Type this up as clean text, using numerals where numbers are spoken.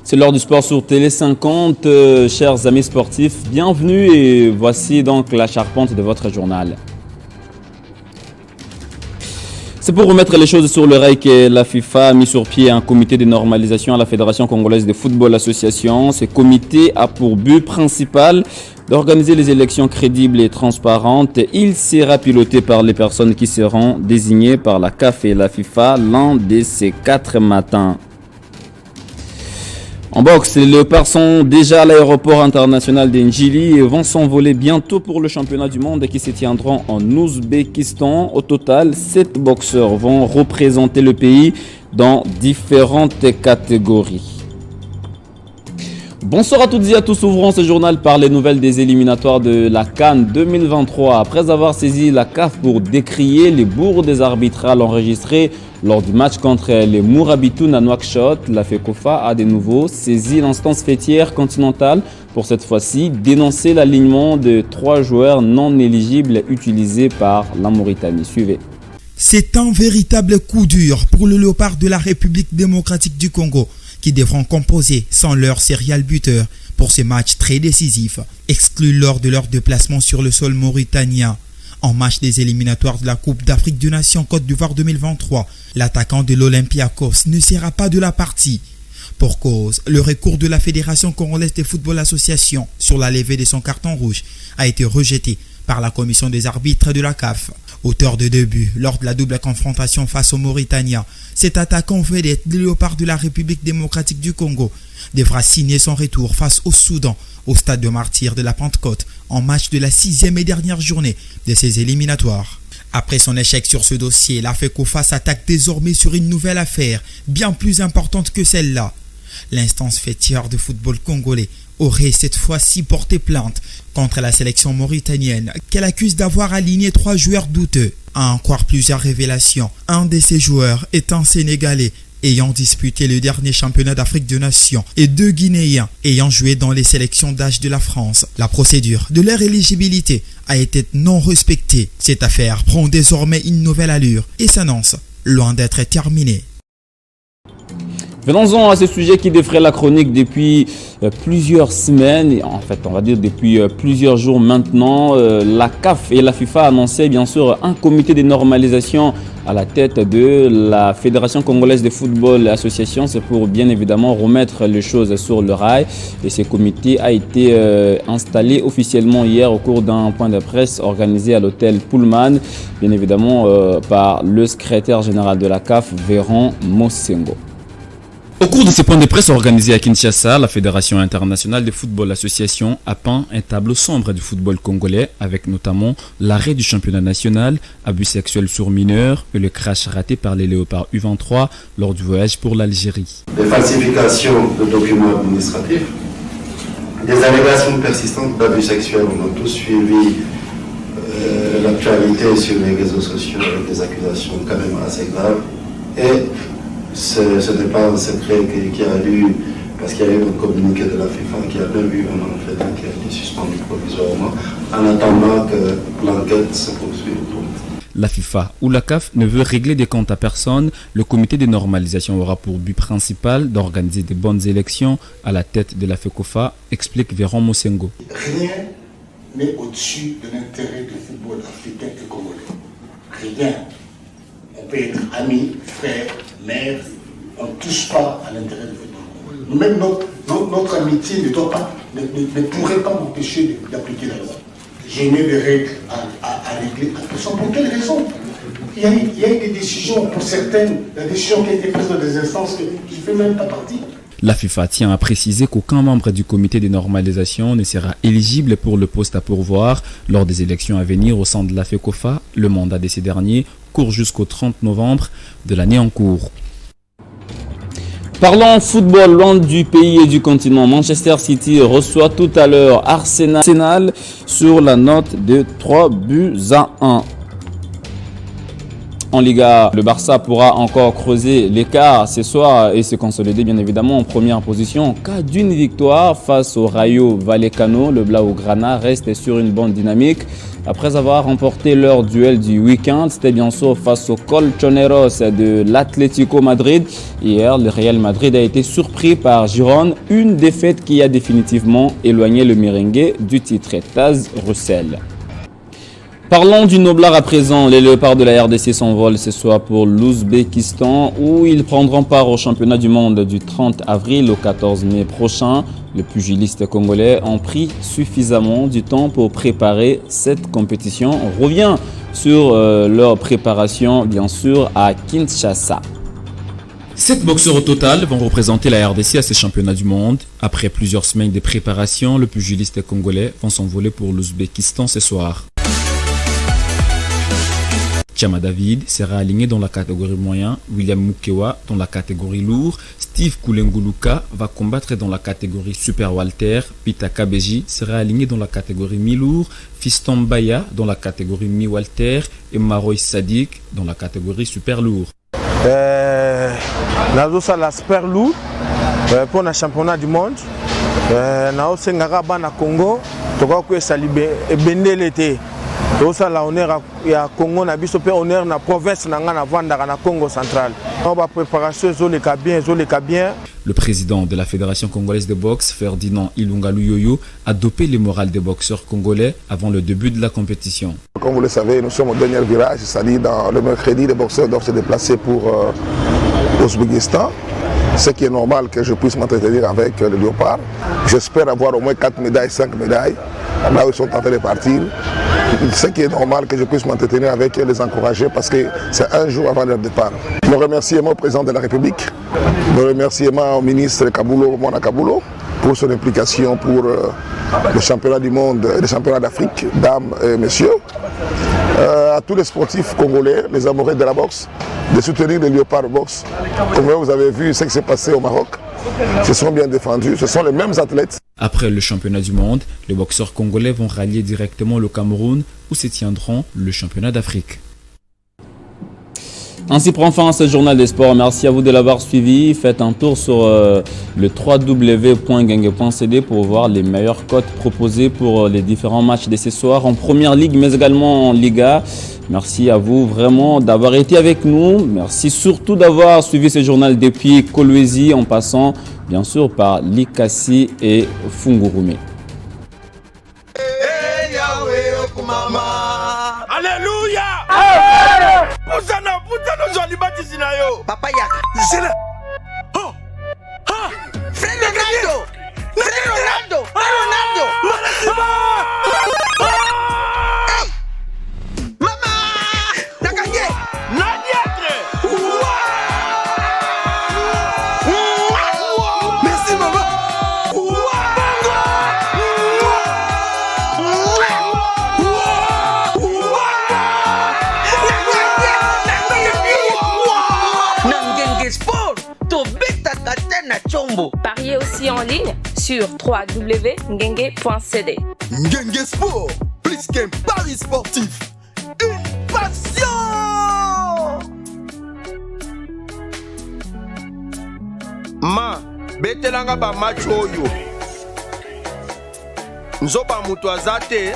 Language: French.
C'est l'heure du sport sur Télé 50, chers amis sportifs, bienvenue et voici donc la charpente de votre journal. C'est pour remettre les choses sur le rail que la FIFA a mis sur pied un comité de normalisation à la Fédération congolaise de football association. Ce comité a pour but principal d'organiser les élections crédibles et transparentes. Il sera piloté par les personnes qui seront désignées par la CAF et la FIFA l'un de ces 4 matins. En boxe, les Léopards sont déjà à l'aéroport international d'Ndjili et vont s'envoler bientôt pour le championnat du monde qui se tiendra en Ouzbékistan. Au total, 7 boxeurs vont représenter le pays dans différentes catégories. Bonsoir à toutes et à tous, ouvrons ce journal par les nouvelles des éliminatoires de la CAN 2023. Après avoir saisi la CAF pour décrier les bourdes arbitrales enregistrées lors du match contre les Mourabitoun à Nouakchott, la FECOFA a de nouveau saisi l'instance fêtière continentale pour cette fois-ci dénoncer l'alignement de 3 joueurs non éligibles utilisés par la Mauritanie. Suivez. C'est un véritable coup dur pour le Léopard de la République démocratique du Congo, qui devront composer sans leur serial buteur pour ce match très décisif, exclu lors de leur déplacement sur le sol mauritanien. En match des éliminatoires de la Coupe d'Afrique des Nations Côte d'Ivoire 2023, l'attaquant de l'Olympiakos ne sera pas de la partie. Pour cause, le recours de la Fédération congolaise de football association sur la levée de son carton rouge a été rejeté par la commission des arbitres de la CAF. Auteur de 2 buts lors de la double confrontation face aux Mauritaniens, cet attaquant vedette du Léopard de la République démocratique du Congo devra signer son retour face au Soudan au stade de Martyrs de la Pentecôte en match de la 6e et dernière journée de ces éliminatoires. Après son échec sur ce dossier, la FECOFA s'attaque désormais sur une nouvelle affaire bien plus importante que celle-là. L'instance fêtière de football congolais aurait cette fois-ci porté plainte contre la sélection mauritanienne qu'elle accuse d'avoir aligné 3 joueurs douteux. À en croire plusieurs révélations, un de ces joueurs est un Sénégalais ayant disputé le dernier championnat d'Afrique des Nations et 2 Guinéens ayant joué dans les sélections d'âge de la France. La procédure de leur éligibilité a été non respectée. Cette affaire prend désormais une nouvelle allure et s'annonce loin d'être terminée. Venons-en à ce sujet qui défraie la chronique depuis plusieurs semaines, en fait on va dire depuis plusieurs jours maintenant. La CAF et la FIFA annonçaient bien sûr un comité de normalisation à la tête de la Fédération congolaise de football association. C'est pour bien évidemment remettre les choses sur le rail. Et ce comité a été installé officiellement hier au cours d'un point de presse organisé à l'hôtel Pullman, bien évidemment par le secrétaire général de la CAF, Véran Mosengo. Au cours de ces points de presse organisés à Kinshasa, la Fédération internationale de football association a peint un tableau sombre du football congolais avec notamment l'arrêt du championnat national, abus sexuels sur mineurs et le crash raté par les Léopards U23 lors du voyage pour l'Algérie. Des falsifications de documents administratifs, des allégations persistantes d'abus sexuels. On a tous suivi l'actualité sur les réseaux sociaux avec des accusations quand même assez graves. Et ce n'est pas un secret qui a lu, parce qu'il y a eu un communiqué de la FIFA qui a même eu un entraîneur qui a été suspendu provisoirement en attendant que l'enquête se poursuive. La FIFA ou la CAF ne veut régler des comptes à personne. Le comité de normalisation aura pour but principal d'organiser de bonnes élections à la tête de la FECOFA, explique Véran Mosengo. Rien n'est au-dessus de l'intérêt du football africain et congolais. Rien. On peut être amis, frères, mères, on ne touche pas à l'intérêt du football. Nous-mêmes, notre amitié ne pourrait pas m'empêcher d'appliquer la loi. Je n'ai des règles à régler à personne. Pour quelle raison? Il y a eu des décisions, pour certaines, la décision qui a été prise dans des instances qui ne fait même pas partie. La FIFA tient à préciser qu'aucun membre du comité de normalisation ne sera éligible pour le poste à pourvoir lors des élections à venir au sein de la FECOFA. Le mandat de ces derniers court jusqu'au 30 novembre de l'année en cours. Parlons football loin du pays et du continent. Manchester City reçoit tout à l'heure Arsenal sur la note de 3 buts à 1. En Liga, le Barça pourra encore creuser l'écart ce soir et se consolider bien évidemment en première position. En cas d'une victoire face au Rayo Vallecano, le Blaugrana reste sur une bonne dynamique. Après avoir remporté leur duel du week-end, c'était bien sûr face aux Colchoneros de l'Atlético Madrid. Hier, le Real Madrid a été surpris par Girone, une défaite qui a définitivement éloigné le merengue du titre. Taz Russell. Parlons du Noblard à présent. Les Léopards de la RDC s'envolent ce soir pour l'Ouzbékistan où ils prendront part au championnat du monde du 30 avril au 14 mai prochain. Les pugilistes congolais ont pris suffisamment du temps pour préparer cette compétition. On revient sur leur préparation bien sûr à Kinshasa. 7 boxeurs au total vont représenter la RDC à ces championnats du monde. Après plusieurs semaines de préparation, le pugiliste congolais vont s'envoler pour l'Ouzbékistan ce soir. Chama David sera aligné dans la catégorie moyen, William Mukewa dans la catégorie lourd, Steve Kulenguluka va combattre dans la catégorie super Walter, Pita Kabeji sera aligné dans la catégorie mi-lourd, Fiston Baya dans la catégorie mi-Walter et Maroy Sadik dans la catégorie super lourd. Nazo la super lourd pour le championnat du monde. Nazo sengaka bana Congo, toka ko salibe ebende l'été. Tosa la honneur ya Congo na biso pe honneur na province na ngana vanda na Congo central. On va préparation zoleka bien. Le président de la Fédération congolaise de boxe, Ferdinand Ilunga Luyoyo, a dopé le moral des boxeurs congolais avant le début de la compétition. Comme vous le savez, nous sommes au dernier virage, c'est-à-dire dans le mercredi, les boxeurs doivent se déplacer pour l'Ouzbékistan. Ce qui est normal que je puisse m'entretenir avec le Léopard. J'espère avoir au moins 4 médailles, 5 médailles, là où ils sont en train de partir. Ce qui est normal que je puisse m'entretenir avec eux, les encourager parce que c'est un jour avant leur départ. Mon remerciement au président de la République, mon remerciement au ministre Kabulo, Mona Kabulo, pour son implication pour le championnat du monde et le championnat d'Afrique, dames et messieurs. À tous les sportifs congolais, les amoureux de la boxe, de soutenir les léopards boxe. Comme vous avez vu ce qui s'est passé au Maroc, se sont bien défendus, ce sont les mêmes athlètes. Après le championnat du monde, les boxeurs congolais vont rallier directement le Cameroun où se tiendront le championnat d'Afrique. Ainsi prend fin ce journal des sports. Merci à vous de l'avoir suivi. Faites un tour sur le www.gangue.cd pour voir les meilleures cotes proposées pour les différents matchs de ce soir en Première Ligue mais également en Liga. Merci à vous vraiment d'avoir été avec nous. Merci surtout d'avoir suivi ce journal depuis Kolwezi en passant bien sûr par Likasi et Fungurume. Alléluia! Papa Yak. Oh! Ha! Frère Ronaldo! Frère Ronaldo! Ronaldo! Hey! Mama! T'as gagné! Merci maman! Pariez aussi en ligne sur www.ngenge.cd. Ngenge Sport, plus qu'un pari sportif, une passion! Ma, betelanga ba match oyo. Nzoba mutu azate.